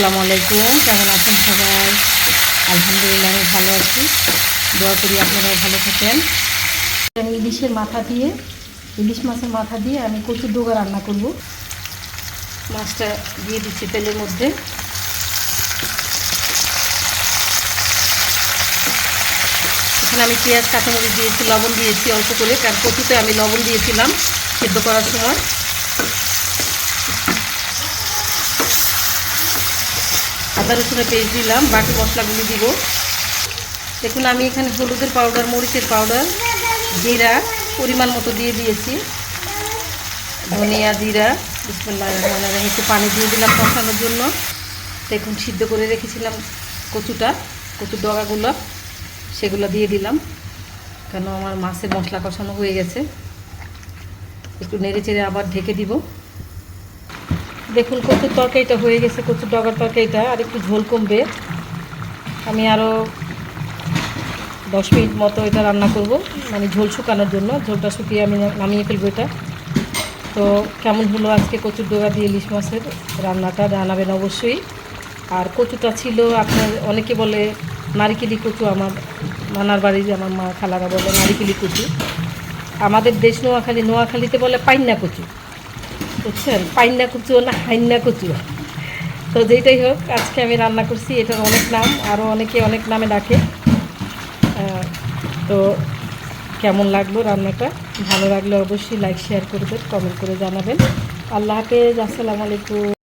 আসসালামু আলাইকুম, কেমন আছেন সবাই? আলহামদুলিল্লাহ আমি ভালো আছি। দোয়া করি আপনারাও ভালো থাকেন। আমি ইলিশ মাছের মাথা দিয়ে আমি কচুর ডোগা রান্না করব। মাছটা দিয়ে দিচ্ছি তেলের মধ্যে। এখানে আমি পেঁয়াজ কাঁচামরিচ দিয়েছি, লবণ দিয়েছি অল্প করে, কারণ কচুতে আমি লবণ দিয়েছিলাম সেদ্ধ করার সময়। আদা রসুনের পেস্ট দিলাম, বাকি মশলাগুলি দিব। দেখুন আমি এখানে হলুদের পাউডার, মরিচের পাউডার, জিরা পরিমাণ মতো দিয়ে দিয়েছি, ধনিয়া, জিরা। বিসমিল্লাহির রহমানির রহিম। একটু পানি দিয়ে দিলাম কষানোর জন্য। দেখুন সিদ্ধ করে রেখেছিলাম কচুর ডগাগুলো, সেগুলো দিয়ে দিলাম, কেন আমার মাছের মশলা কষানো হয়ে গেছে। একটু নেড়ে চেড়ে আবার ঢেকে দিব। দেখুন কচুর তরকারিটা হয়ে গেছে, কচুর ডগার তরকারিটা আর একটু ঝোল কমবে। আমি আরও 10 মিনিট মতো এটা রান্না করব, মানে ঝোল শুকানোর জন্য। ঝোলটা শুকিয়ে আমি নামিয়ে ফেলবো এটা। তো কেমন হলো আজকে কচুর ডগা দিয়ে ইলিশ মাছের রান্নাটা জানাবেন অবশ্যই। আর কচুটা ছিল আপনার, অনেকে বলে নারিকেলি কচু, আমার নানার বাড়ির আমার মা খালারা বলে নারিকেলি কচু। আমাদের দেশ নোয়াখালীতে বলে পাইন্না কচু, বুঝছেন? পাইন্না কচু না হাইন্না কচু। তো যেটাই হোক, আজকে আমি রান্না করছি। এটার অনেক নাম, আরও অনেকে অনেক নামে ডাকে। তো কেমন লাগলো রান্নাটা? ভালো লাগলে অবশ্যই লাইক শেয়ার করবেন, কমেন্ট করে জানাবেন। আল্লাহ হাফেজ, আসসালামু আলাইকুম।